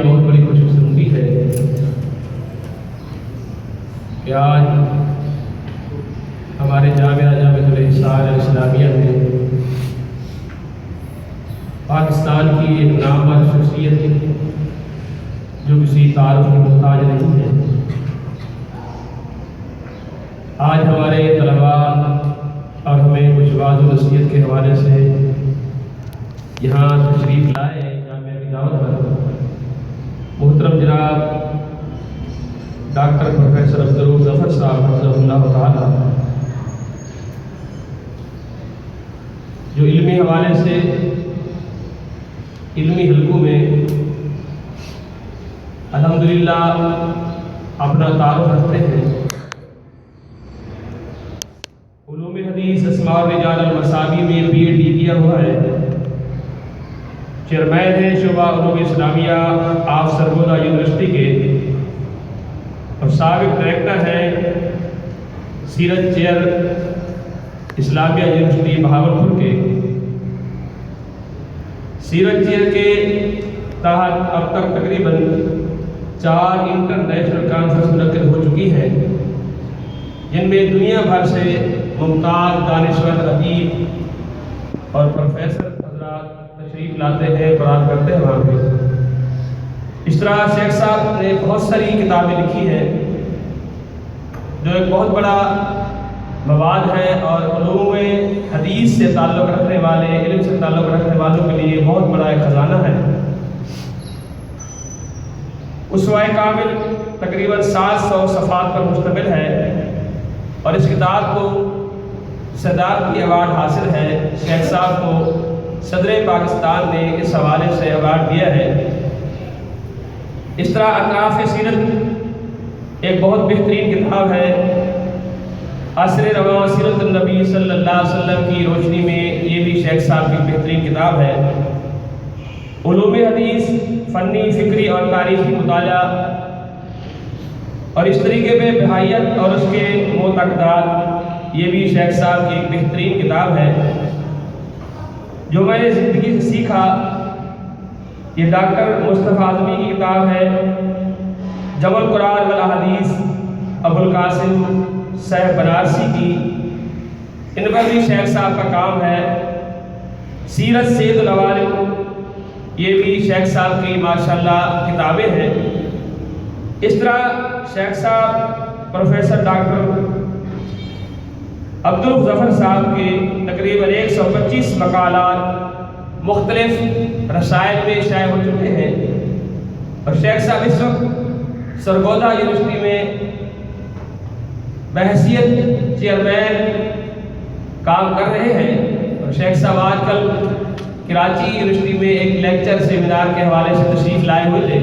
بہت بڑی خوش قسمتی ہے کہ آج ہمارے جامعہ الاحسان الاسلامیہ میں پاکستان کی ایک نامور شخصیت جو کسی تعارف کی محتاج نہیں ہے، آج ہمارے طلباء اور ہمیں کچھ وعظ و نصیحت کے حوالے سے یہاں تشریف لائے جامعہ کی دعوت پر۔ محترم جناب ڈاکٹر پروفیسر عبدالرؤف ظفر صاحب حفظہ اللہ تعالی، جو علمی حوالے سے علمی حلقوں میں الحمدللہ اپنا تعارف رکھتے ہیں، علوم حدیث اسماء الرجال المصابی میں PhD کیا ہوا ہے، چیئرمین ہے شعبہ علوم اسلامیہ آف سرگودا یونیورسٹی کے، اور سابق ڈائریکٹر ہے سیرت چیئر اسلامیہ یونیورسٹی بہاولپور کے۔ سیرت چیئر کے تحت اب تک تقریباً 4 انٹرنیشنل کانفرنس منعقد ہو چکی ہے، جن میں دنیا بھر سے ممتاز دانشور ادیب اور پروفیسر حضرات تشریف لاتے ہیں، برآمد کرتے ہیں وہاں پہ۔ اس طرح شیخ صاحب نے بہت ساری کتابیں لکھی ہیں جو ایک بہت بڑا مواد ہے، اور علوم حدیث سے تعلق رکھنے والے، علم سے تعلق رکھنے والوں کے لیے بہت بڑا ایک خزانہ ہے۔ اسوہ کامل تقریباً 700 صفحات پر مشتمل ہے، اور اس کتاب کو صدارت کی ایوارڈ حاصل ہے۔ شیخ صاحب کو صدر پاکستان نے اس حوالے سے ایوارڈ دیا ہے۔ اس طرح اطراف سیرت ایک بہت بہترین کتاب ہے، عصر رواں سیرت النبی صلی اللہ علیہ وسلم کی روشنی میں، یہ بھی شیخ صاحب کی بہترین کتاب ہے۔ علوم حدیث فنی، فکری اور تاریخی مطالعہ اور اس طریقے پہ بہائیت اور اس کے معتقدات، یہ بھی شیخ صاحب کی ایک بہترین کتاب ہے۔ جو میں نے زندگی سے سیکھا، یہ ڈاکٹر مصطفیٰ اعظمی کی کتاب ہے۔ جمع القرآن والاحادیث ابو القاسم صاحب بنارسی کی، ان پر بھی شیخ صاحب کا کام ہے۔ سیرت سید العوالم، یہ بھی شیخ صاحب کی ماشاءاللہ کتابیں ہیں۔ اس طرح شیخ صاحب پروفیسر ڈاکٹر عبدالرؤف ظفر صاحب کے تقریباً 125 مقالات مختلف رسائل میں شائع ہو چکے ہیں، اور شیخ صاحب اس وقت سرگودا یونیورسٹی میں بحیثیت چیئرمین کام کر رہے ہیں، اور شیخ صاحب آج کل کراچی یونیورسٹی میں ایک لیکچر سیمینار کے حوالے سے تشریف لائے ہوئے تھے،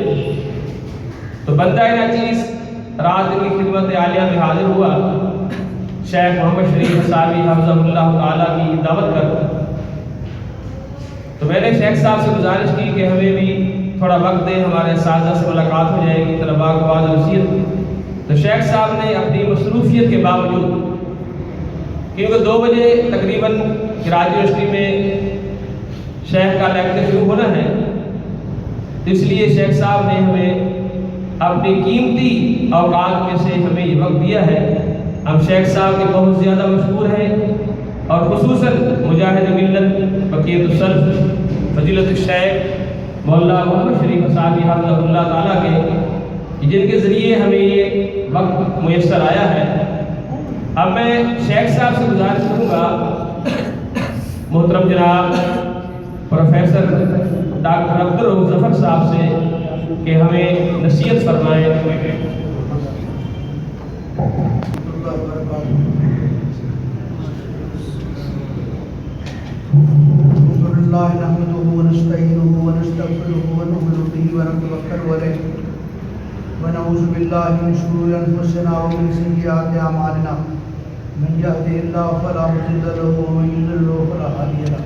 تو بندہ ناچیز رات کی خدمت عالیہ میں حاضر ہوا، شیخ محمد شریف صاحبی حفظہ اللہ تعالیٰ کی دعوت کر۔ تو میں نے شیخ صاحب سے گزارش کی کہ ہمیں بھی تھوڑا وقت دیں، ہمارے اساتذہ سے ملاقات ہو جائے گی، طلباء کو وعظ و نصیحت۔ تو شیخ صاحب نے اپنی مصروفیت کے باوجود، کیونکہ 2 بجے تقریباً کراچی یونیورسٹی میں شیخ کا لیکچر شروع ہونا ہے، تو اس لیے شیخ صاحب نے ہمیں اپنی قیمتی اوقات میں سے ہمیں یہ وقت دیا ہے۔ ہم شیخ صاحب کے بہت زیادہ مشکور ہیں، اور خصوصاً مجاہد ملت بقیت السلف فضیلت الشیخ مولانا محمد شریف صاحبی حفظہ اللہ تعالیٰ کے، جن کے ذریعے ہمیں یہ وقت میسر آیا ہے۔ اب میں شیخ صاحب سے گزارش کروں گا، محترم جناب پروفیسر ڈاکٹر عبدالرؤف ظفر صاحب سے، کہ ہمیں نصیحت فرمائیں۔ اللہ نحمده ونستعینه ونستغفره ونؤمن به ونتوکل علیہ ونعوذ باللہ من شرور انفسنا ومن سیئات اعمالنا، من یهده اللہ فلا مضل له ومن یضلل فلا هادی له،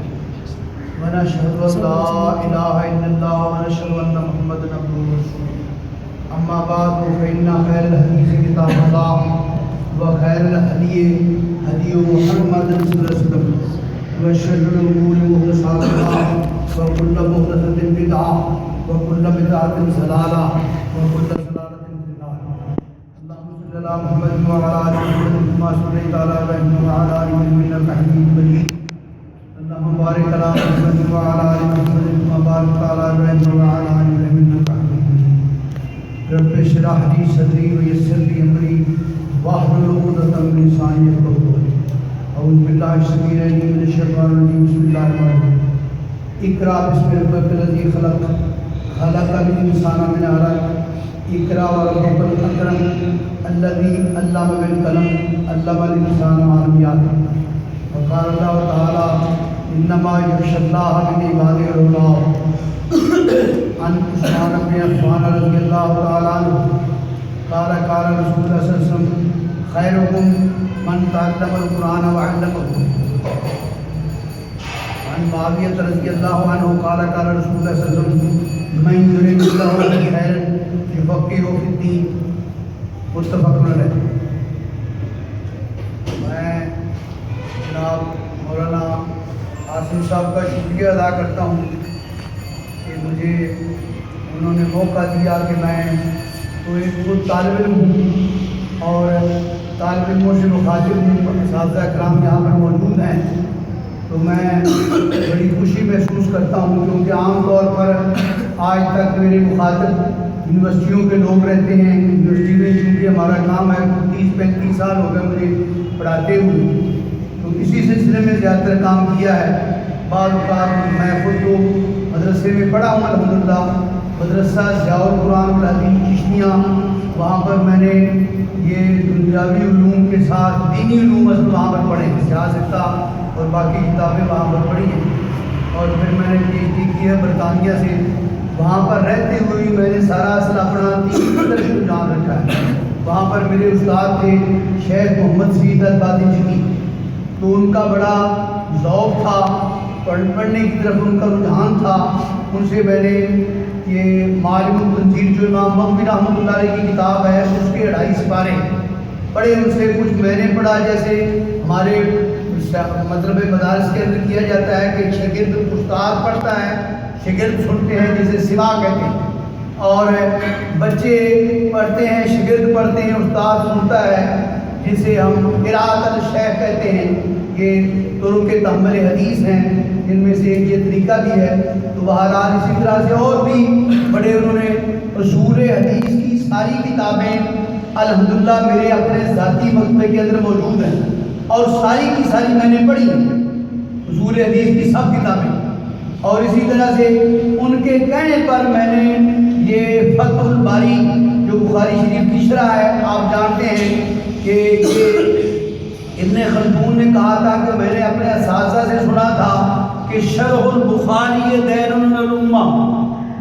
ونشهد ان لا الہ الا اللہ ونشهد ان محمدا عبده ورسولہ۔ اما بعد فإن خیر الحدیث کتاب اللہ وخیر الہدی ہدی محمد صلی اللہ علیہ وسلم، وشر الأمور محدثاتها وكل محدثة بدعة وكل بدعة ضلالة وكل ضلالة في النار. اللهم صل على محمد وعلى آل محمد كما صليت على إبراهيم وعلى آل إبراهيم إنك حميد مجيد. اللهم بارك على محمد وعلى آل محمد كما باركت على إبراهيم وعلى آل إبراهيم إنك حميد مجيد. رب اشرح لي صدري ويسر لي أمري واحلل عقدة من لساني يفقهوا قولي. أعوذ بالله السميع العليم من الشيطان الرجيم. بسم الله الرحمن الرحيم. اقرأ بسم ربك الذي خلق خلق الإنسان من علق. اقرأ وربك الأكرم الذي علم بالقلم علم الإنسان ما لم يعلم. وقال الله تعالى إنما يخشى الله من عباده العلماء. عن عثمان بن عفان رضي الله تعالى عنه قال قال رسول الله صلى الله عليه وسلم خيركم من تعلم القرآن وعلمه. عن معاوية رضي الله عنه قال قال رسول الله صلى الله عليه وسلم من يريد الله به خيرا يفقهه في الدين. متفق علیہ. میں جناب مولانا عاصم صاحب کا شکریہ ادا کرتا ہوں کہ مجھے انہوں نے موقع دیا کہ میں تو ایک خود طالب علم ہوں اور طالب علموں سے مخاطب ہوں. اساتذہ کرام یہاں پر موجود ہیں تو میں بڑی خوشی محسوس کرتا ہوں کیونکہ عام طور پر آج تک میرے مخاطب یونیورسٹیوں کے لوگ رہتے ہیں. یونیورسٹی میں چونکہ ہمارا کام ہے 30-35 سال ہو گئے مجھے پڑھاتے ہوئے تو اسی سلسلے میں زیادہ تر کام کیا ہے. بعض اوقات میں خود تو مدرسے میں پڑھا ہوں الحمدللہ. مدرسہ ضیاء القرآن العظیم چشتیاں وہاں پر میں نے یہ دنیاوی علوم کے ساتھ دینی علوم وہاں پر پڑھے. سیاست اور باقی کتابیں وہاں پر پڑھی ہیں. اور پھر میں نے پی ایچ ڈی کی ہے برطانیہ سے. وہاں پر رہتے ہوئے میں نے سارا اصل اپنا دین کو جان رکھا ہے. وہاں پر میرے استاد تھے شیخ محمد سعید البادی. تو ان کا بڑا ذوق تھا پڑھنے کی طرف ان کا رجحان تھا. ان سے میں نے یہ معالم التنزیل جو امام مغوی رحمۃ اللہ علیہ کی کتاب ہے اس کے 2.5 سپارے پڑھے. ان سے کچھ میں نے پڑھا. جیسے ہمارے مطلب مدارس کے اندر کیا جاتا ہے کہ شاگرد استاد پڑھتا ہے شاگرد سنتے ہیں جسے سما کہتے ہیں. اور بچے پڑھتے ہیں شاگرد پڑھتے ہیں استاد سنتا ہے جسے ہم قراءۃ الشیخ کہتے ہیں. یہ طرق تحمل حدیث ہیں جن میں سے ایک یہ طریقہ بھی ہے. تو بہرحال اسی طرح سے اور بھی بڑے انہوں نے اصول حدیث کی ساری کتابیں الحمدللہ میرے اپنے ذاتی مکتبے کے اندر موجود ہیں اور ساری کی ساری میں نے پڑھی اصول حدیث کی سب کتابیں. اور اسی طرح سے ان کے کہنے پر میں نے یہ فتح الباری جو بخاری شریف کی شرح ہے آپ جانتے ہیں کہ یہ ابن خلدون نے کہا تھا کہ میں نے اپنے اساتذہ سے سنا تھا کہ شرح البخاری دین الامہ.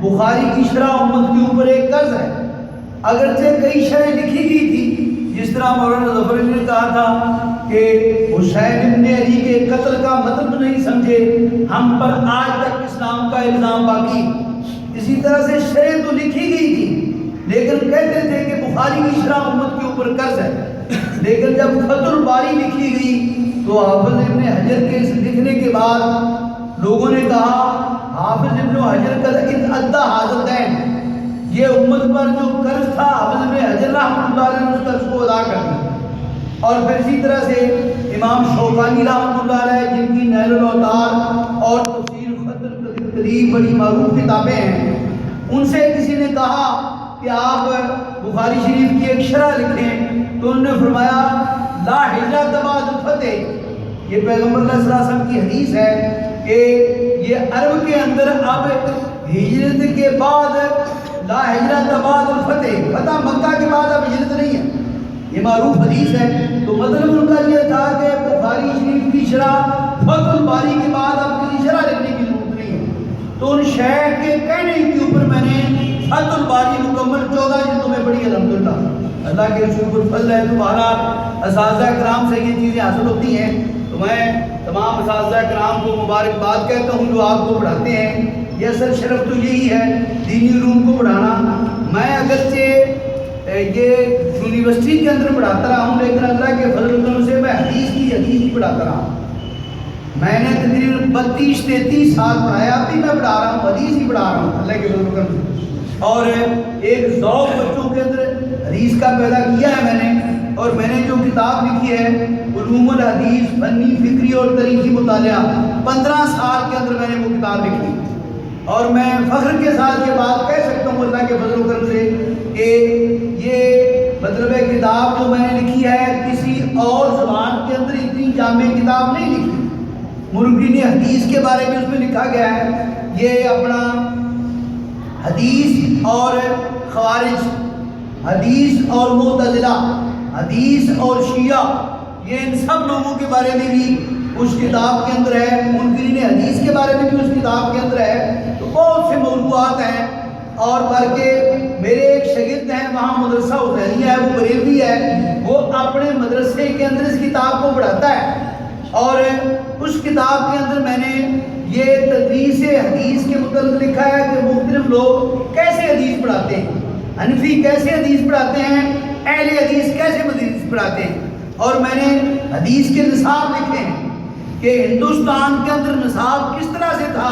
بخاری کی شرح امت کے اوپر ایک قرض ہے. اگرچہ کئی شرح لکھی گئی تھی جس طرح مولانا ظفر علی نے کہا تھا کہ حسین ابن علی کے قتل کا مطلب نہیں سمجھے ہم پر آج تک اسلام کا الزام باقی. اسی طرح سے شرح تو لکھی گئی تھی لیکن کہتے تھے کہ بخاری کی شرح امت کے اوپر قرض ہے. لیکن جب فتح الباری لکھی گئی تو حافظ ابن حجر کے لکھنے کے بعد لوگوں نے کہا حافظ ابن حجر کا ادا حاضر ہے یہ امت پر جو قرض تھا حافظ ابن حجر رحمۃ اللہ علیہ نے اس قرض کو ادا کر دیا. اور پھر اسی طرح سے امام شوکانی رحمۃ اللہ علیہ جن کی نیل الاوطار اور تفسیر خط القریب بڑی معروف کتابیں ہیں ان سے کسی نے کہا کہ آپ بخاری شریف کی ایک شرح لکھیں تو انہوں نے فرمایا لا ہجرت بعد الفتح. یہ پیغمبر صلی اللہ علیہ وسلم کی حدیث ہے کہ یہ عرب کے اندر اب ہجرت کے بعد لا ہجرت بعد الفتح فتح مکہ کے بعد اب ہجرت نہیں ہے. یہ معروف حدیث ہے. تو مطلب ان کا یہ تھا کہ بخاری شریف کی شرح فتح الباری کے بعد اب کسی شرح لکھنے کی ضرورت نہیں ہے. تو ان شیخ کے کہنے کے اوپر میں نے فتح الباری مکمل 14 جلدوں میں پڑھی الحمدللہ. اللہ کے رسول پر فضل ہے. تو بہرحال اساتذہ کرام سے یہ چیزیں حاصل ہوتی ہیں. تو میں تمام اساتذہ کرام کو مبارکباد کہتا ہوں جو آپ کو پڑھاتے ہیں. یہ اصل شرف تو یہی ہے دینی علوم کو پڑھانا. میں اگرچہ یہ یونیورسٹی کے اندر پڑھاتا رہا ہوں لیکن اللہ کے فضل و کرم سے میں حدیث کی پڑھاتا رہا ہوں. میں نے تقریباً 32-33 سال پڑھایا، اب بھی میں پڑھا رہا ہوں، حدیث ہی پڑھا رہا ہوں اللہ کے فضل سے، اور ایک ذوق بچوں کے اندر حدیث کا پیدا کیا ہے میں نے، اور میں نے جو کتاب لکھی ہے علوم الحدیث فنی فکری اور تاریخی مطالعہ، 15 سال کے اندر میں نے وہ کتاب لکھی، اور میں فخر کے ساتھ یہ بات کہہ سکتا ہوں اللہ کے فضل و کرم سے کہ یہ مطلب ہے کتاب جو میں نے لکھی ہے کسی اور زبان کے اندر اتنی جامع کتاب نہیں لکھی۔ مربین حدیث کے بارے میں اس میں لکھا گیا ہے، یہ اپنا حدیث اور خوارج، حدیث اور معتزلہ، حدیث اور شیعہ، یہ ان سب لوگوں کے بارے میں بھی اس کتاب کے اندر ہے، منکرین حدیث کے بارے میں بھی اس کتاب کے اندر ہے، تو بہت سے موضوعات ہیں۔ اور بلکہ میرے ایک شاگرد ہیں وہاں مدرسہ حسینیہ ہے، وہ بریلوی ہے، وہ اپنے مدرسے کے اندر اس کتاب کو پڑھاتا ہے، اور اس کتاب کے اندر میں نے یہ تدریس حدیث کے متعلق لکھا ہے کہ مختلف لوگ کیسے حدیث پڑھاتے ہیں، حنفی کیسے حدیث پڑھاتے ہیں، اہل حدیث کیسے حدیث پڑھاتے ہیں، اور میں نے حدیث کے نصاب لکھے ہیں کہ ہندوستان کے اندر نصاب کس طرح سے تھا،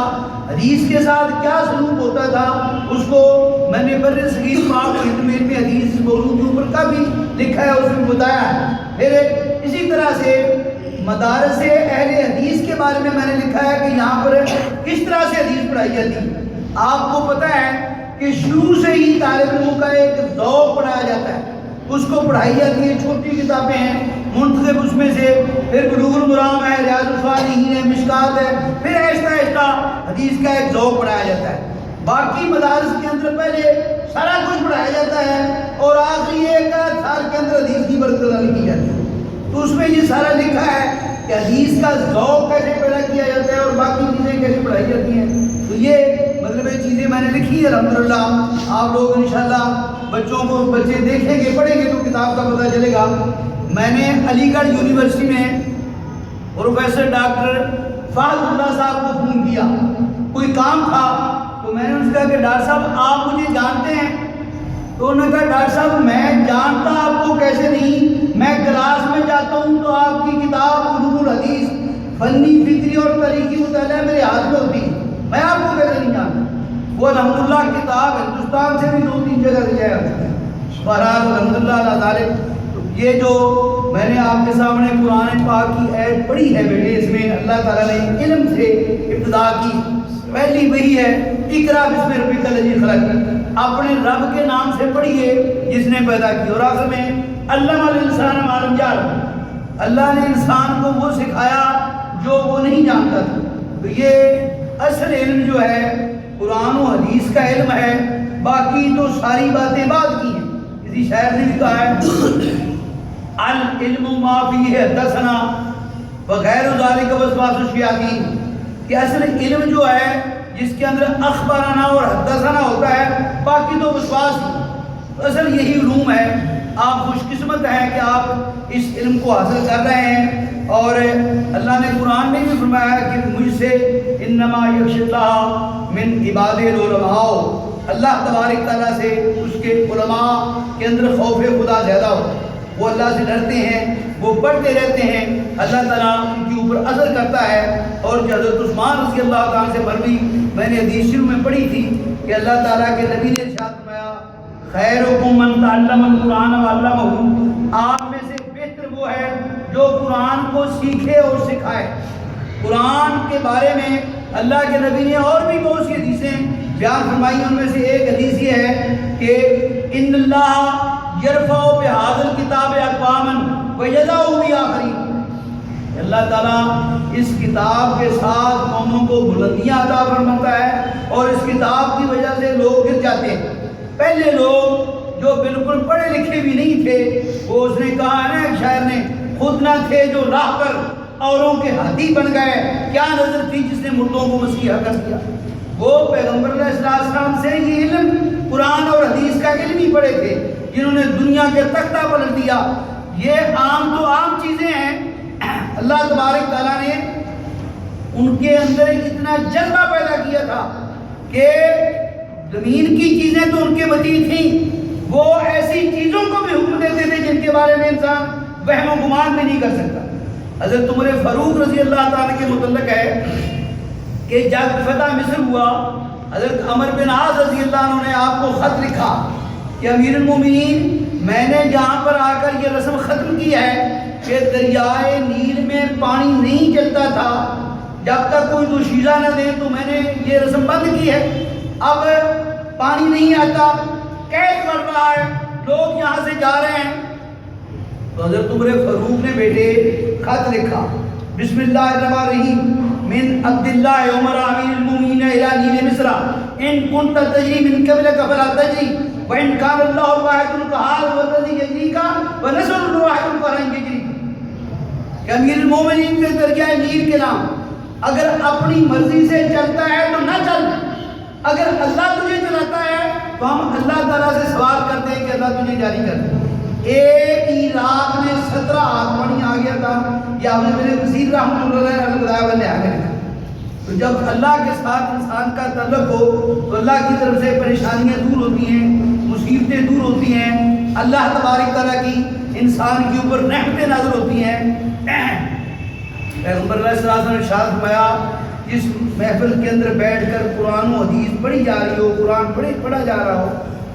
حدیث کے ساتھ کیا سلوک ہوتا تھا، اس کو میں نے بر صغیر پاک و ہند میں حدیث موضوع کے اوپر کا بھی لکھا ہے، اس میں بتایا ہے۔ پھر اسی طرح سے مدارس اہل حدیث کے بارے میں نے لکھا ہے کہ یہاں پر کس طرح سے حدیث پڑھائی جاتی ہے۔ آپ کو پتہ ہے کہ شروع سے ہی طالب علموں کا ایک ذوق پڑھایا جاتا ہے، اس کو پڑھائی جاتی ہے، چھوٹی کتابیں ہیں منتخب اس میں سے، پھر بلوغ المرام ہے، ریاض الصالحین ہے، مشکات ہے، پھر آہستہ آہستہ حدیث کا ایک ذوق پڑھایا جاتا ہے۔ باقی مدارس کے اندر پہلے سارا کچھ پڑھایا جاتا ہے اور آخری ایک سال کے اندر حدیث کی برقراری کی جاتی ہے، تو اس میں یہ سارا لکھا ہے کہ حدیث کا ذوق کیسے پیدا کیا جاتا ہے اور باقی چیزیں کیسے پڑھائی جاتی ہیں۔ تو یہ مطلب یہ چیزیں میں نے لکھی ہے الحمدللہ۔ آپ لوگ انشاءاللہ بچوں کو بچے دیکھیں گے پڑھیں گے تو کتاب کا پتہ چلے گا۔ میں نے علی گڑھ یونیورسٹی میں پروفیسر ڈاکٹر فہد اللہ صاحب کو فون کیا، کوئی کام تھا، تو میں نے ان سے کہا کہ ڈاکٹر صاحب آپ مجھے جانتے ہیں؟ تو انہوں نے کہا ڈاکٹر صاحب میں جانتا آپ کو کیسے نہیں، میں کلاس میں جاتا ہوں تو آپ کی کتاب علوم الحدیث فنی فکری اور تاریخی مطالعہ میرے ہاتھ میں ہوتی ہے، میں آپ کو کیسے نہیں جانتا؟ وہ الحمدللہ کتاب ہندوستان سے بھی 2-3 جگہ سے جایا ہے، بہرحال الحمدللہ اللہ تعالیٰ۔ یہ جو میں نے آپ کے سامنے قرآن پاک کی آیت پڑھی ہے بیٹے، اس میں اللہ تعالیٰ نے علم سے ابتدا کی، پہلی وہی ہے اقرا بسم ربک الذی خلق، اپنے رب کے نام سے پڑھیے جس نے پیدا کی، اور آخر میں علم الانسان ما لم یعلم، اللہ نے انسان کو وہ سکھایا جو وہ نہیں جانتا تھا۔ تو یہ اصل علم جو ہے قرآن و حدیث کا علم ہے، باقی تو ساری باتیں بعد کی ہیں۔ کسی شاعر نے بھی کہا ہے العلم ما فیہ حدثنا وغیر ذالک وسواس الشیاطین، کہ اصل علم جو ہے جس کے اندر اخبارنا اور حدثنا ہوتا ہے، باقی تو وسواس ہی، اصل یہی علوم ہے۔ آپ خوش قسمت ہیں کہ آپ اس علم کو حاصل کر رہے ہیں، اور اللہ نے قرآن میں بھی فرمایا کہ مجھ سے انما یخشی اللہ من عباد العلماء، اللہ تبارک تعالیٰ سے اس کے علماء کے اندر خوف خدا زیادہ ہو، وہ اللہ سے ڈرتے ہیں، وہ پڑھتے رہتے ہیں، اللہ تعالیٰ ان کے اوپر اثر کرتا ہے۔ اور جو حضرت عثمان رضی اللہ تعالیٰ سے مروی میں نے حدیث شروع میں پڑھی تھی کہ اللہ تعالیٰ کے نبی نے ارشاد فرمایا خیرکم من تعلم القرآن وعلمہ، آپ میں سے بہتر وہ ہے جو قرآن کو سیکھے اور سکھائے۔ قرآن کے بارے میں اللہ کے نبی نے اور بھی بہت سی حدیثیں بیان فرمائی، ان میں سے ایک حدیث یہ ہے کہ ان اللہ یرفع بہذا الکتاب اقواما ویضع بآخرین، اللہ تعالیٰ اس کتاب کے ساتھ قوموں کو بلندیاں عطا فرماتا ہے، اور اس کتاب کی وجہ سے لوگ گر جاتے ہیں۔ پہلے لوگ جو بالکل پڑھے لکھے بھی نہیں تھے، وہ اس نے کہا نا ایک شاعر نے، خود نہ تھے جو راہ پر اوروں کے ہاتھی بن گئے، کیا نظر تھی جس نے مردوں کو مسیحا کر دیا۔ وہ پیغمبر علیہ السلام سے یہ علم قرآن اور حدیث کا علم ہی پڑھے تھے، جنہوں نے دنیا کے تختہ پلٹ دیا۔ یہ عام تو عام چیزیں ہیں، اللہ تبارک تعالیٰ نے ان کے اندر اتنا جذبہ پیدا کیا تھا کہ زمین کی چیزیں تو ان کے وطی تھیں، وہ ایسی چیزوں کو بھی حکم دیتے تھے جن کے بارے میں انسان وہم و گمان بھی نہیں کر سکتا۔ حضرت عمر فاروق رضی اللہ تعالیٰ کے متعلق ہے کہ جب فتح مصر ہوا حضرت عمر بن عاص رضی اللہ عنہ نے آپ کو خط لکھا کہ امیر المومنین میں نے جہاں پر آ کر یہ رسم ختم کی ہے کہ دریائے نیل میں پانی نہیں چلتا تھا جب تک کوئی دوشیزہ نہ دے تو میں نے یہ رسم بند کی ہے. اب پانی نہیں آتا، قید پڑ رہا ہے، لوگ یہاں سے جا رہے ہیں. تو حضرت عمر فاروق نے بیٹے خط لکھا بسم اللہ الرحمن الرحیم من عبداللہ عمر امیر المومنین الی نیل مصر ان کنت تجری من قبلک فلا تجری وان کان اللہ الواحد القہار والذی یجریکا ونصر الواحد القہار یجری. کہ امیر المومنین کے دریائے نیل کے نام اگر اپنی مرضی سے چلتا ہے تو نہ چل، اگر اللہ تجھے چلاتا ہے تو ہم اللہ تعالیٰ سے سوال کرتے ہیں کہ اللہ تجھے جاری کر دے. ایک ہی رات میں 17 ہاتھ پانی آ گیا تھا. یہ آپ نے میرے وزیر رحمۃ اللہ علیہ آ گئے. تو جب اللہ کے ساتھ انسان کا تعلق ہو تو اللہ کی طرف سے پریشانیاں دور ہوتی ہیں، مصیبتیں دور ہوتی ہیں، اللہ تبارک تعالیٰ کی انسان کے اوپر رحمتیں نازل ہوتی ہیں. پیغمبر علیہ السلام نے ارشاد فرمایا جس محفل کے اندر بیٹھ کر قرآن و حدیث پڑھی جا رہی ہو، قرآن پڑھا جا رہا ہو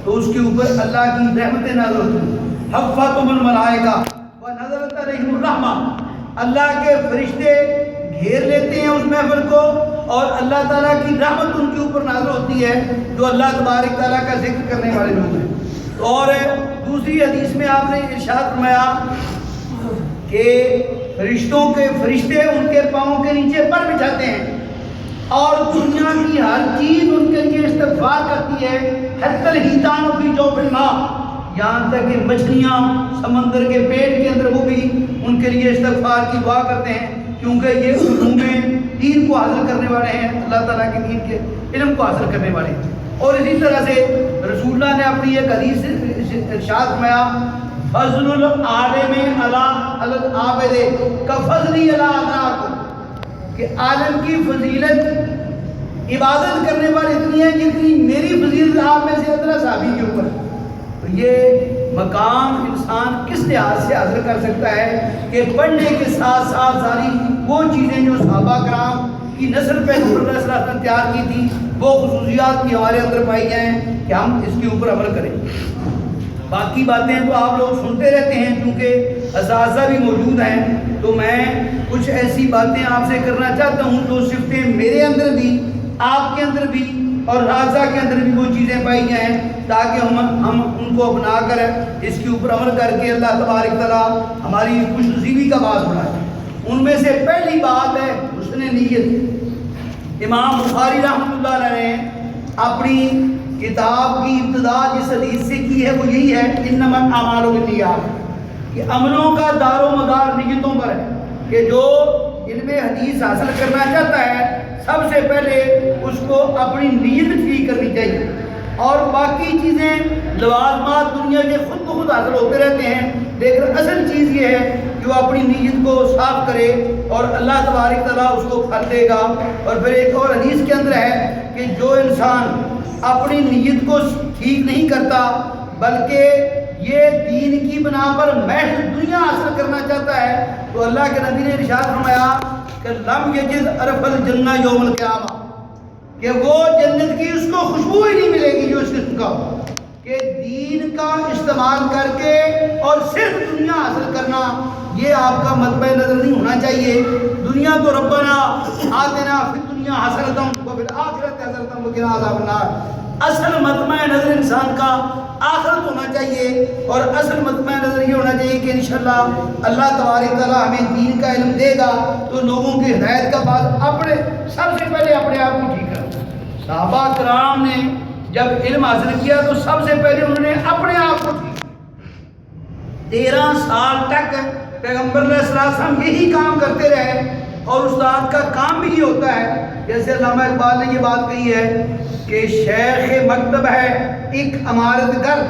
تو اس کے اوپر اللہ کی رحمتیں نازل ہوتی ہیں. حفتم الملائکہ ونزلت علیہم الرحمہ، اللہ کے فرشتے گھیر لیتے ہیں اس محفل کو اور اللہ تعالیٰ کی رحمت ان کے اوپر نازل ہوتی ہے جو اللہ تبارک تعالیٰ کا ذکر کرنے والے لوگ ہیں. اور دوسری حدیث میں آپ نے ارشاد فرمایا کہ فرشتے ان کے پاؤں کے نیچے پر بچھاتے ہیں اور دنیا کی ہر چیز ان کے لیے استغفار کرتی ہے. حتی الحیتان فی جوف الماء، یہاں تک کہ مچھلیاں سمندر کے پیٹ کے اندر وہ بھی ان کے لیے استغفار کی دعا کرتے ہیں کیونکہ یہ علوم دین کو حاصل کرنے والے ہیں، اللہ تعالیٰ کے دین کے علم کو حاصل کرنے والے ہیں. اور اسی طرح سے رسول اللہ نے اپنی ایک حدیث ارشاد فرمایا فضل العالم علی العابد کفضلی علی ادراکم، کہ عالم کی فضیلت عبادت کرنے والے اتنی ہے جتنی میری فضیلت آپ میں سے ادنا صحابی کے اوپر. تو یہ مقام انسان کس لحاظ سے حاصل کر سکتا ہے کہ پڑھنے کے ساتھ ساتھ ساری وہ چیزیں جو صحابہ کرام کی نسل پہ رسول اللہ صلی اللہ علیہ وسلم تیار کی تھی وہ خصوصیات بھی ہمارے اندر پائی جائیں کہ ہم اس کے اوپر عمل کریں. باقی باتیں تو آپ لوگ سنتے رہتے ہیں کیونکہ اساتذہ بھی موجود ہیں، تو میں کچھ ایسی باتیں آپ سے کرنا چاہتا ہوں جو صفتیں میرے اندر بھی آپ کے اندر بھی اور راضہ کے اندر بھی وہ چیزیں پائی جائیں تاکہ ہم ان کو اپنا کر اس کے اوپر عمل کر کے اللہ تبارک تعالیٰ ہماری خوش نصیبی کا باعث بنائے. ان میں سے پہلی بات ہے حسن نیت. امام بخاری رحمۃ اللہ علیہ نے اپنی کتاب کی ابتدا جس حدیث سے کی ہے وہ یہی ہے انما الاعمال بالنیات، کہ عملوں کا دار و مدار نیتوں پر ہے. کہ جو علم حدیث حاصل کرنا چاہتا ہے سب سے پہلے اس کو اپنی نیت ٹھیک کرنی چاہیے، اور باقی چیزیں لوازمات دنیا کے خود بخود حاصل ہوتے رہتے ہیں، لیکن اصل چیز یہ ہے کہ وہ اپنی نیت کو صاف کرے اور اللہ تبارک تعالیٰ اس کو پھل دے گا. اور پھر ایک اور حدیث کے اندر ہے کہ جو انسان اپنی نیت کو ٹھیک نہیں کرتا بلکہ یہ دین کی بنا پر محض دنیا حاصل کرنا چاہتا ہے تو اللہ کے نبی نے ارشاد فرمایا کہ لم یجد عرف الجنہ یوم القیامہ، کہ وہ جنت کی اس کو خوشبو ہی نہیں ملے گی جو اس قسم کا ہو. کہ دین کا استعمال کر کے اور صرف دنیا حاصل کرنا یہ آپ کا مطمع نظر نہیں ہونا چاہیے. دنیا تو ربنا آتنا فی الدنیا حسنۃ وفی الآخرۃ حسنۃ وقنا عذاب النار، اصل مطمع نظر انسان کا آخرت ہونا چاہیے اور اصل مطمع نظر یہ ہونا چاہیے کہ انشاءاللہ اللہ تبارک تعالیٰ ہمیں دین کا علم دے گا تو لوگوں کی ہدایت کا بعد اپنے سب سے پہلے اپنے آپ کو ٹھیک کرنا. صحابہ کرام نے جب علم حاصل کیا تو سب سے پہلے انہوں نے اپنے آپ کو ٹھیک کیا. 13 سال تک پیغمبر علیہ السلام یہی کام کرتے رہے اور استاد کا کام بھی یہ ہوتا ہے. جیسے علامہ اقبال نے یہ بات کہی ہے کہ شیخ مکتب ہے ایک عمارت گر،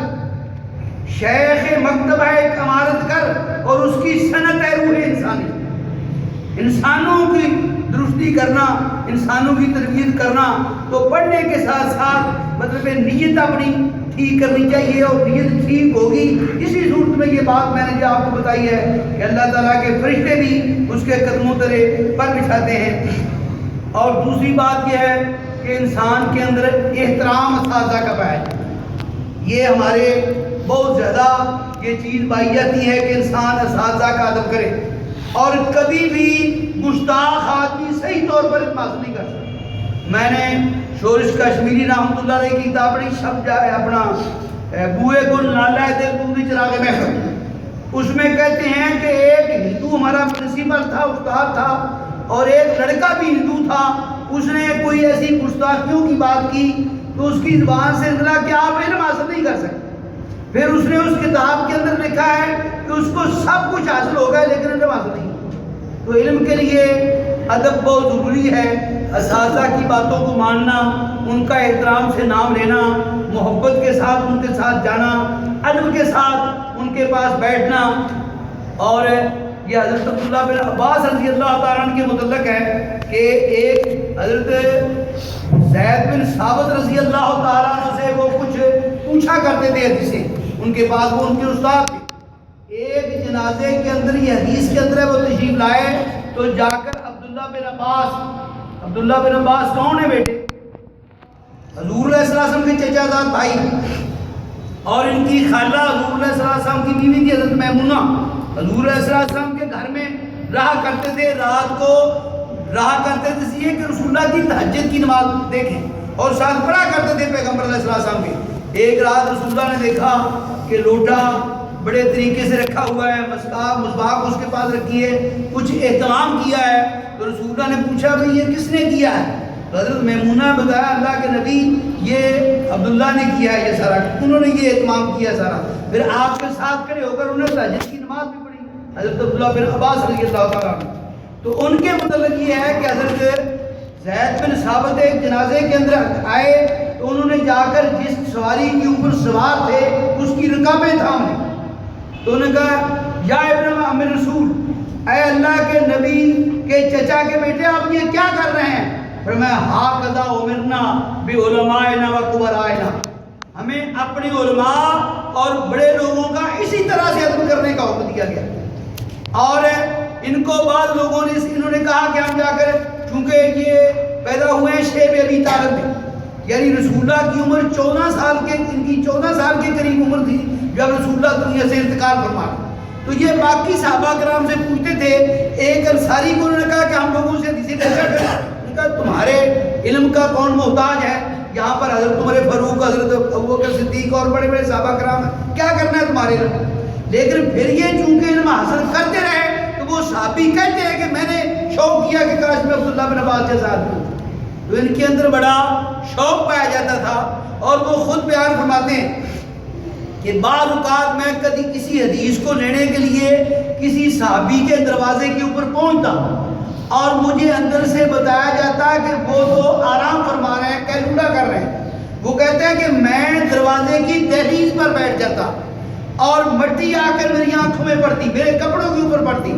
شیخ مکتب ہے ایک عمارت گر اور اس کی صنعت ہے روح انسانی. انسانوں کی درستی کرنا، انسانوں کی تربیت کرنا، تو پڑھنے کے ساتھ ساتھ مطلب نیت اپنی ٹھیک کرنی چاہیے اور نیت ٹھیک ہوگی. اسی صورت میں یہ بات میں نے جو آپ کو بتائی ہے کہ اللہ تعالیٰ کے فرشتے بھی اس کے قدموں تلے پر بٹھاتے ہیں. اور دوسری بات یہ ہے کہ انسان کے اندر احترام اساتذہ کا پایا. یہ ہمارے بہت زیادہ یہ چیز پائی جاتی ہے کہ انسان اساتذہ کا ادب کرے اور کبھی بھی گستاخ آدمی صحیح طور پر اتماس نہیں کر سکتا. میں نے شورش کشمیری رحمۃ اللہ علیہ کی کتاب پڑھی شب جائے اپنا بوئے گل نالا دل دوندی چراغ محفل. اس میں کہتے ہیں کہ ایک ہندو ہمارا پرنسپل تھا استاد تھا اور ایک لڑکا بھی ہندو تھا. اس نے کوئی ایسی گستاخیوں کی بات کی تو اس کی زبان سے نکلا کہ آپ علم حاصل نہیں کر سکتے. پھر اس نے اس کتاب کے اندر لکھا ہے کہ اس کو سب کچھ حاصل ہو گیا لیکن علم حاصل نہیں. تو علم کے لیے ادب بہت ضروری ہے. اساتذہ کی باتوں کو ماننا, ان کا احترام سے نام لینا, محبت کے ساتھ ان کے ساتھ جانا, ادب کے ساتھ ان کے پاس بیٹھنا. اور یہ حضرت عبداللہ بن عباس رضی اللہ تعالیٰ عنہ کے متعلق ہے کہ ایک حضرت زید بن ثابت رضی اللہ تعالیٰ عنہ سے وہ کچھ پوچھا کرتے تھے حدیثیں. ان کے پاس وہ ان کے استاد تھے. ایک جنازے کے اندر یہ حدیث کے اندر وہ تشریف لائے تو جا کر عبداللہ بن عباس کون ہے بیٹے؟ حضور علیہ السلام کے چچا زاد بھائی اور ان کی خالہ حضور علیہ السلام کی بیوی تھی حضرت میمونہ. حضور علیہ السلام کے گھر میں رہا کرتے تھے. رات کو رہا کرتے تھے اس لیے کہ رسول اللہ کی تہجد کی نماز دیکھیں اور ساتھ پڑھا کرتے تھے پیغمبر علیہ السلام کے. ایک رات رسول اللہ نے دیکھا کہ لوٹا بڑے طریقے سے رکھا ہوا ہے, مصباح اس کے پاس رکھی ہے, کچھ اہتمام کیا ہے. تو رسول اللہ نے پوچھا بھئی یہ کس نے کیا ہے؟ تو حضرت میمونہ نے بتایا اللہ کے نبی یہ عبداللہ نے کیا ہے یہ سارا, انہوں نے یہ اہتمام کیا سارا. پھر آپ کے ساتھ کھڑے ہو کر انہوں نے تہجد کی نماز بھی پڑھی حضرت عبداللہ بن عباس رضی اللہ تعالیٰ عنہ. تو ان کے متعلق یہ ہے کہ حضرت زید بن ثابت ایک جنازے کے اندر آئے تو انہوں نے جا کر جس سواری کے اوپر سوار تھے اس کی رکابیں تھامیں. تو انہوں نے کہا یا ابن عم رسول, اے اللہ کے نبی کے چچا کے بیٹے آپ یہ کیا کر رہے ہیں؟ فرمایا ہاکذا امرنا بعلمائنا و کبرائنا, ہمیں اپنے علماء اور بڑے لوگوں کا اسی طرح سے ادب کرنے کا حکم دیا گیا. اور ان کو بعض لوگوں نے انہوں نے کہا کہ ہم جا کر چونکہ یہ پیدا ہوئے ہیں شیب ابی طالب میں, یعنی رسول اللہ کی عمر 14 سال کے, ان کی 14 سال کے قریب عمر تھی جب رسول اللہ دنیا سے انتقال فرما. تو یہ باقی صحابہ کرام سے پوچھتے تھے. ایک انصاری کو انہوں نے کہا کہ ہم لوگوں سے حدیثیں پوچھا کریں. انہوں نے کہا تمہارے علم کا کون محتاج ہے؟ یہاں پر حضرت عمر فاروق, حضرت ابوبکر صدیق اور بڑے بڑے صحابہ کرام ہیں, کیا کرنا ہے تمہارے علم؟ لیکن پھر یہ چونکہ علم حاصل کرتے رہے تو وہ صحابی کہتے ہیں کہ میں نے شوق کیا کہ کاش میں عبداللہ بن عباس کے ساتھ ہوں. تو ان کے اندر بڑا شوق پایا جاتا تھا اور وہ خود بیان فرماتے ہیں کہ بعض اوقات میں کبھی کسی حدیث کو لینے کے لیے کسی صحابی کے دروازے کے اوپر پہنچتا اور مجھے اندر سے بتایا جاتا ہے کہ وہ تو آرام فرما رہے ہیں, کیلولا کر رہے ہیں. وہ کہتے ہیں کہ میں دروازے کی دہلیز پر بیٹھ جاتا اور مٹی آ کر میری آنکھوں میں پڑتی, میرے کپڑوں کے اوپر پڑتی,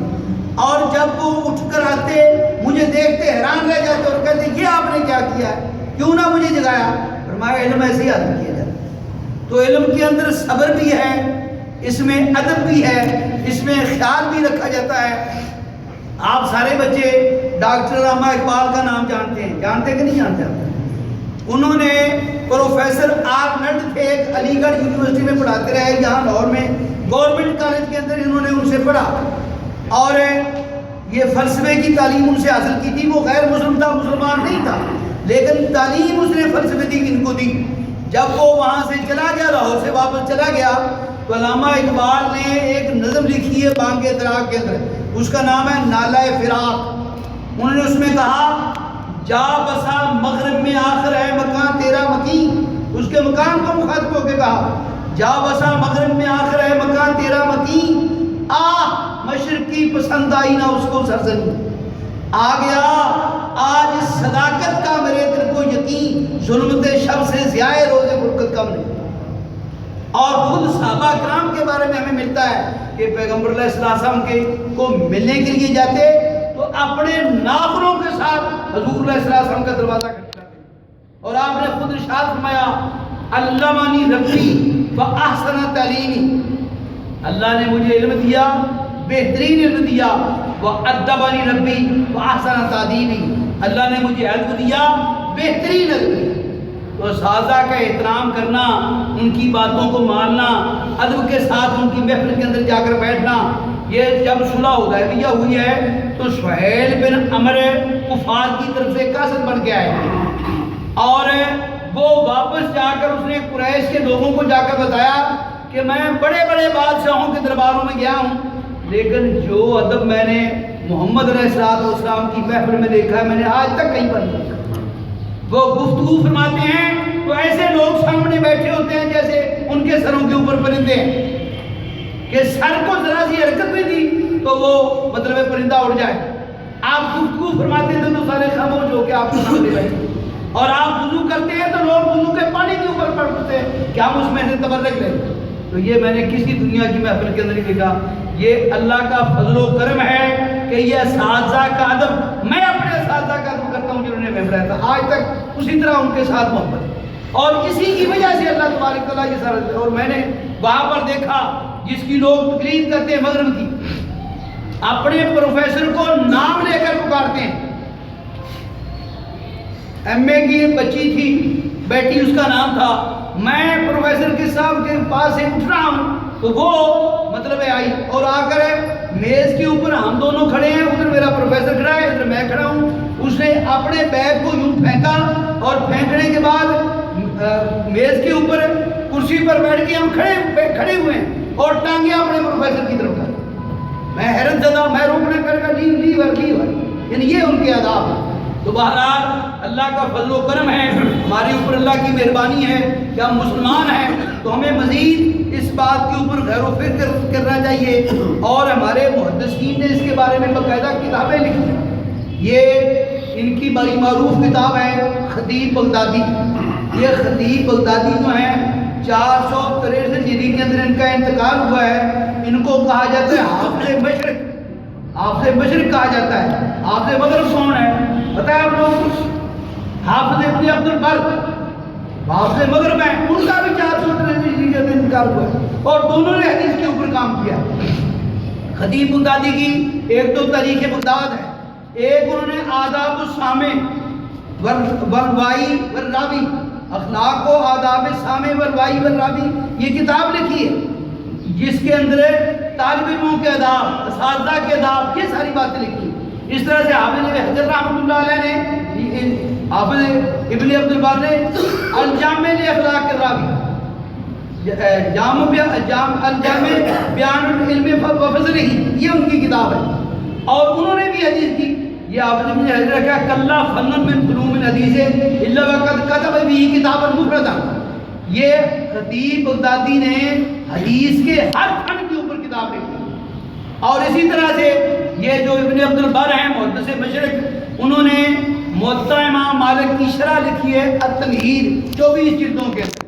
اور جب وہ اٹھ کر آتے مجھے دیکھتے حیران رہ جاتے اور کہتے یہ آپ نے کیا کیا ہے, کیوں نہ مجھے جگایا؟ فرمایا علم ایسے ہی حاصل کیا جاتا. تو علم کے اندر صبر بھی ہے, اس میں ادب بھی ہے, اس میں خیال بھی رکھا جاتا ہے. آپ سارے بچے ڈاکٹر علامہ اقبال کا نام جانتے ہیں, جانتے کہ نہیں جانتے؟ انہوں نے پروفیسر آرنلڈ تھے, ایک علی گڑھ یونیورسٹی میں پڑھاتے رہے, یہاں لاہور میں گورنمنٹ کالج کے اندر انہوں نے ان سے پڑھا اور یہ فلسفے کی تعلیم ان سے حاصل کی تھی. وہ غیر مسلم تھا, مسلمان نہیں تھا, لیکن تعلیم اس نے فلسفے کی ان کو دی. جب وہ وہاں سے چلا گیا, لاہور سے واپس چلا گیا, تو علامہ اقبال نے ایک نظم لکھی ہے بانگ ادراک کے اندر, اس کا نام ہے نالہ فراق. انہوں نے اس میں کہا جا بسا مغرب میں آخر ہے مکان تیرا مکین, اس کے مکان کو مخاطب ہو کے کہا جا بسا مغرب میں آخر ہے مکان تیرا مکین, مشرقی پسند آئی نہ اس کو سرزمین, آ گیا آج صداقت کا میرے دل کو یقین, ظلمت شب سے ضیائے روز فرقت کم نہیں. اور خود صحابہ کرام کے بارے میں ہمیں ملتا ہے کہ پیغمبر علیہ السلام کے کو ملنے کے لیے جاتے تو اپنے ناخنوں کے ساتھ حضور علیہ السلام کا دروازہ کھٹکھاتے, اور آپ نے خود ارشاد فرمایا علمانی ربی و احسن تعلیمی، اللہ نے مجھے علم دیا، بہترین علم دیا، و ادبانی ربی و احسن تعلیمی، اللہ نے مجھے علم دیا، بہترین علم دیا۔ تو اساتذہ کا احترام کرنا، ان کی باتوں کو ماننا، ادب کے ساتھ ان کی محفل کے اندر جا کر بیٹھنا، یہ جب صلح حدیبیہ ہوئی ہے تو سہیل بن عمرو کفار کی طرف سے قاصد بن کے آئے اور وہ واپس جا کر اس نے قریش کے لوگوں کو جا کر بتایا کہ میں بڑے بڑے بادشاہوں کے درباروں میں گیا ہوں، لیکن جو ادب میں نے محمد علیہ السلام کی محفل میں دیکھا ہے میں نے آج تک کہیں پر نہیں دیکھا۔ وہ گفتگو فرماتے ہیں تو ایسے لوگ سامنے بیٹھے ہوتے ہیں جیسے ان کے سروں کے اوپر پرندے ہیں کہ سر کو ذرا سی حرکت بھی دی تو وہ مطلب پرندہ اڑ جائے۔ آپ گفتگو فرماتے تھے تو سارے خاموش ہو کے آپ کے سامنے بیٹھے، اور آپ وضو کرتے ہیں تو لوگ وضو کے پانی کے اوپر پڑتے ہیں کہ ہم اس میں سے تبرک لیں۔ تو یہ میں نے کسی دنیا کی محفل کے اندر نہیں دیکھا۔ یہ اللہ کا فضل و کرم ہے کہ یہ اساتذہ کا ادب، میں اپنے اساتذہ کا ادب کرتا ہوں جنہوں نے میں پڑھایا تھا، آج تک اسی طرح ان کے ساتھ محبت، اور اسی کی وجہ سے اللہ تبارک تعالیٰ یہ سارا۔ اور میں نے وہاں پر دیکھا جس کی لوگ تقلید کرتے ہیں مغرب کی، اپنے پروفیسر کو نام لے کر پکارتے ہیں۔ ایم اے کی ایک بچی تھی، بیٹی اس کا نام تھا، میں پروفیسر کے صاحب کے پاس سے اٹھ رہا ہوں تو وہ مطلب آئی اور آ کر میز کے اوپر ہم دونوں کھڑے ہیں، ادھر میرا پروفیسر کھڑا ہے، ادھر میں کھڑا ہوں، اس نے اپنے بیگ کو یوں پھینکا اور پھینکنے کے بعد میز کے اوپر کرسی پر بیٹھ کے ہم کھڑے ہوئے ہیں اور ٹانگیں اپنے پروفیسر کی طرف کر، میں حیرت زدہ، میں روکنے کر کے لیور یعنی یہ ان کے آداب ہیں۔ تو بہرحال اللہ کا فضل و کرم ہے، ہمارے اوپر اللہ کی مہربانی ہے کہ ہم مسلمان ہیں، تو ہمیں مزید اس بات کے اوپر غور و فکر کرنا چاہیے، اور ہمارے محدثین نے اس کے بارے میں باقاعدہ کتابیں لکھی ہیں۔ یہ ان کی بڑی معروف کتاب ہے خطیب بغدادی۔ یہ خطیب بغدادی جو ہیں 463 ہجری کے اندر ان کا انتقال ہوا ہے۔ ان کو کہا جاتا ہے حافظ مشرق، حافظ مشرق کہا جاتا ہے۔ حافظ مغرب کون ہے پتہ ہے آپ لوگوں کو؟ حافظ ابن عبد البر حافظ مغرب ہیں، ان کا بھی 463 ہجری کے اندر انتقال ہوا ہے، اور دونوں نے حدیث کے اوپر کام کیا۔ خطیب بغدادی کی ایک تو تاریخ بغداد ہے، ایک انہوں نے آداب السامع والوائی والراوی، اخلاق و آداب سامع والوائی والراوی، یہ کتاب لکھی ہے جس کے اندر طالب علموں کے آداب، اساتذہ کے آداب، یہ ساری باتیں لکھی۔ اس طرح سے حافظ حجر رحمۃ اللہ علیہ نے، حافظ ابن عبد البر نے الجامع لاخلاق الراوی، الجامع بیان العلم و فضلہ، یہ ان کی کتاب ہے، اور انہوں نے بھی حدیث کی۔ یہ حافظ ابن حجر کا کلا فن من فنون الحدیث الا وقد کتب به کتابا مفردا، یہ خطیب بغدادی نے حدیث کے ہر فن کے اوپر کتاب لکھی۔ اور اسی طرح سے یہ جو ابن عبد البر ہیں محدث مشرق، انہوں نے موطا امام مالک کی شرح لکھی ہے التمہید 24 جلدوں کے اندر۔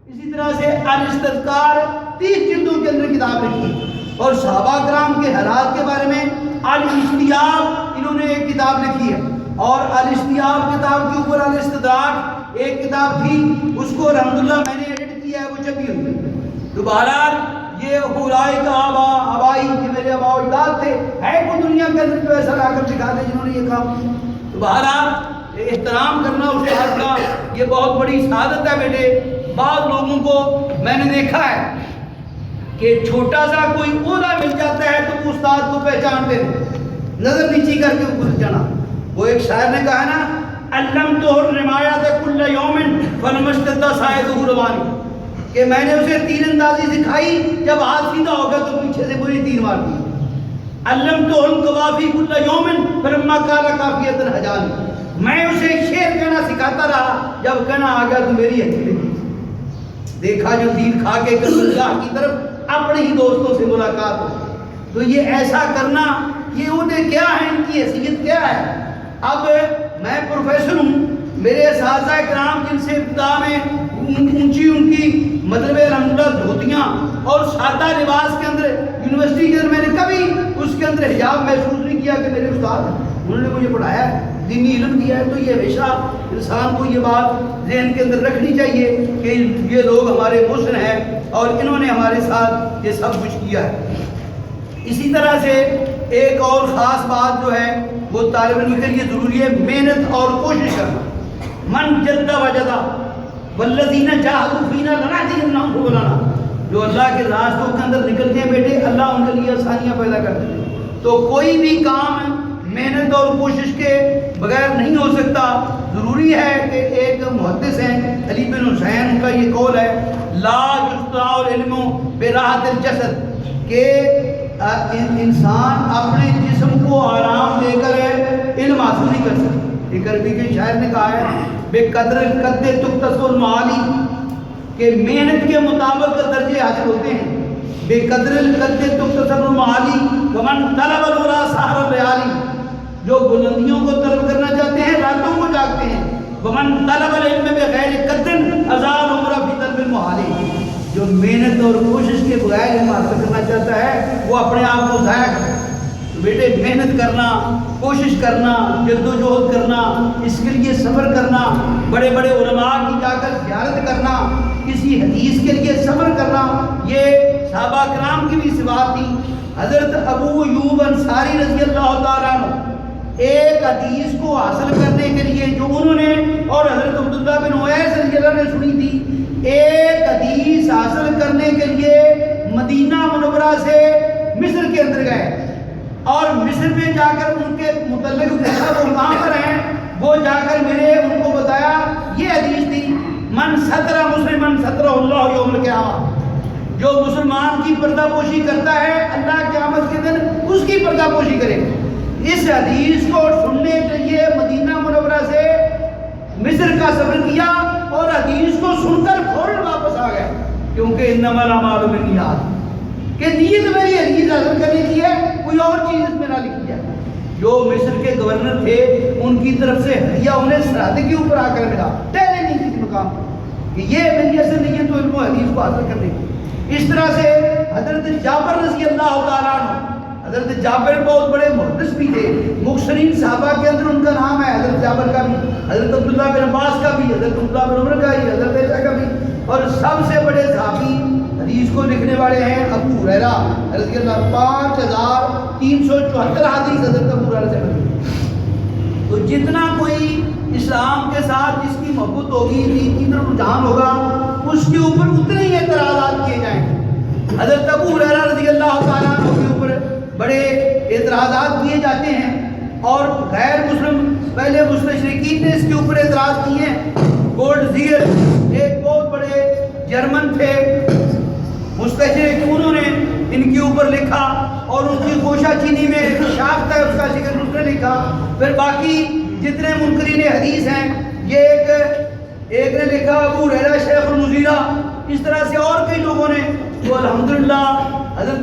اسی طرح سے الاستذکار 30 جلدوں کے اندر کتاب لکھی، اور صحابہ کرام کے حالات کے بارے میں الاشتیاق انہوں نے ایک کتاب لکھی ہے، اور الاشتیاق کتاب کے اوپر الاستدراک ایک کتاب تھی، اس کو الحمدللہ میں نے ایڈٹ کیا ہے، وہ چھپی ہوئی ہے۔ تو بہرحال یہ اولئک کا آبائی، یہ میرے آبا و اجداد تھے، ہے کوئی دنیا کے اندر جو ایسا لا کر سکھا دے جنہوں نے یہ کام کیا؟ تو بہرحال احترام کرنا استاد کا یہ بہت بڑی سعادت ہے بیٹے۔ بعض لوگوں کو میں نے دیکھا ہے کہ چھوٹا سا کوئی عہدہ مل جاتا ہے تو وہ استاد کو پہچانتے ہیں، نظر نیچی کر کے گزر جانا۔ وہ ایک شاعر نے کہا نا، علمتہ الرمایۃ کل یوم فلما اشتد صائدہ روانی، کہ میں نے اسے تیر اندازی سکھائی، جب ہاتھ سیدھا ہو گیا تو پیچھے سے پوری تیر مار دی۔ علمتہ القوافی کل یوم فلما قال قافیۃ حجانی، میں اسے شعر کہنا سکھاتا رہا، جب کہنا آ گیا تو میری ہتھیلی دی۔ دیکھا جو تیر کھا کے اللہ کی طرف اپنے ہی دوستوں سے ملاقات ہو۔ تو یہ ایسا کرنا، یہ انہیں کیا ہے، ان کی حیثیت کیا ہے۔ اب میں پروفیسر ہوں، میرے اساتذہ کرام جن سے ابتدا میں اونچی ان کی مطلب الحمدللہ دھوتیاں اور سادہ لباس کے اندر یونیورسٹی کے اندر میں نے کبھی اس کے اندر حجاب محسوس نہیں کیا کہ میرے استاد ہیں، انہوں نے مجھے پڑھایا ہے۔ دینی علم دیا ہے، تو یہ ہمیشہ انسان کو یہ بات ذہن کے اندر رکھنی چاہیے کہ یہ لوگ ہمارے محسن ہیں اور انہوں نے ہمارے ساتھ یہ سب کچھ کیا ہے۔ اسی طرح سے ایک اور خاص بات جو ہے وہ طالب علم کے لیے ضروری ہے محنت اور کوشش کرنا۔ من جد وجدہ والذین جاہدوا فینا لنہدینہم سبلنا، جو اللہ کے راستوں کے اندر نکلتے ہیں بیٹے، اللہ ان کے لیے آسانیاں پیدا کر دیتے ہیں۔ تو کوئی بھی کام محنت اور کوشش کے بغیر نہیں ہو سکتا۔ ضروری ہے کہ ایک محدث ہیں علی بن حسین، ان کا یہ قول ہے لا یستطاع العلم براحت الجسد، کہ انسان اپنے جسم کو آرام دے کر علم حاصل نہیں کر سکتا۔ ایک عربی کے شاعر نے کہا ہے بے قدر قد تکتسب المعالی، کہ محنت کے مطابق درجے حاصل ہوتے ہیں۔ بے قدر قد تکتسب المعالی ومن طلب العلا سحر اللیالی، جو بلندیوں کو طلب کرنا چاہتے ہیں راتوں کو جاگتے ہیں۔ ومن طلب العلم بغیر قد ازال عمر فی طلب المحال، جو محنت اور کوشش کے بغیر علم حاصل کرنا چاہتا ہے وہ اپنے آپ کو ضائع کرتا ہے۔ تو بیٹے محنت کرنا، کوشش کرنا، جد و جہد کرنا، اس کے لیے صبر کرنا، بڑے بڑے علماء کی جا کر زیارت کرنا، کسی حدیث کے لیے صبر کرنا، یہ صحابہ کرام کی بھی صفات تھی۔ حضرت ابو ایوب انصاری رضی اللہ تعالیٰ عنہ ایک حدیث کو حاصل کرنے کے لیے جو انہوں نے اور حضرت عبداللہ بن اویس رضی اللہ نے سنی تھی، ایک حدیث حاصل کرنے کے لیے مدینہ منورہ سے مصر کے اندر گئے، اور مصر میں جا کر ان کے متعلق پوچھا وہ کہاں پر ہیں، وہ جا کر ملے، ان کو بتایا یہ حدیث تھی من ستر مسلمن سترہ اللہ یوم القیامہ، جو مسلمان کی پردہ پوشی کرتا ہے اللہ قیامت کے دن اس کی پردہ پوشی کرے گا۔ اس حدیث کو سننے کے لیے مدینہ منورہ سے مصر کا سفر کیا اور حدیث کو سن کر فوراً واپس آ گئے، کیونکہ انما الاعمال بالنیات، کہ نیت میری حدیث حاصل کرنے کی ہے، کوئی اور چیز اس میں نہ لکھی ہے۔ جو مصر کے گورنر تھے ان کی طرف سے ہدیہ انہیں سرحد کے اوپر آ کر ملا، ٹہرے نہیں کسی مقام پر، کہ یہ میری اصل نیت تو علم و حدیث کو حاصل کرنے کی۔ اس طرح سے حضرت جابر رضی اللہ تعالیٰ عنہ، حضرت جابر بہت بڑے محدث بھی تھے، مکثرین صحابہ کے اندر ان کا نام ہے، حضرت جابر کا بھی، حضرت عبداللہ بن عباس کا بھی، حضرت عبداللہ بن عمر کا بھی، حضرت عائشہ کا بھی، اور سب سے بڑے صحابی حدیث کو لکھنے والے ہیں ابو ہریرہ رضی اللہ، 5374 حدیث حضرت ابو ہریرہ سے ملی۔ تو جتنا کوئی اسلام کے ساتھ جس کی محبت ہوگی، دین کی طرف رجحان ہوگا، اس کے اوپر اتنے ہی اعتراضات کیے جائیں گے۔ حضرت ابو ہریرہ رضی اللہ تعالیٰ عنہ کے اوپر بڑے اعتراضات کیے جاتے ہیں، اور غیر مسلم پہلے مستشرقین نے اس کے اوپر اعتراض کیے ہیں۔ گولڈ زیگر ایک بہت بڑے جرمن تھے مستشرق، انہوں نے ان کے اوپر لکھا، اور ان کی گوشہ چینی میں شاخ تھا اس کا ذکر اس نے لکھا۔ پھر باقی جتنے منکرین حدیث ہیں، یہ ایک نے لکھا ابو ہریرہ شیخ المغیرہ، اس طرح سے اور کئی لوگوں نے، تو الحمدللہ حضرت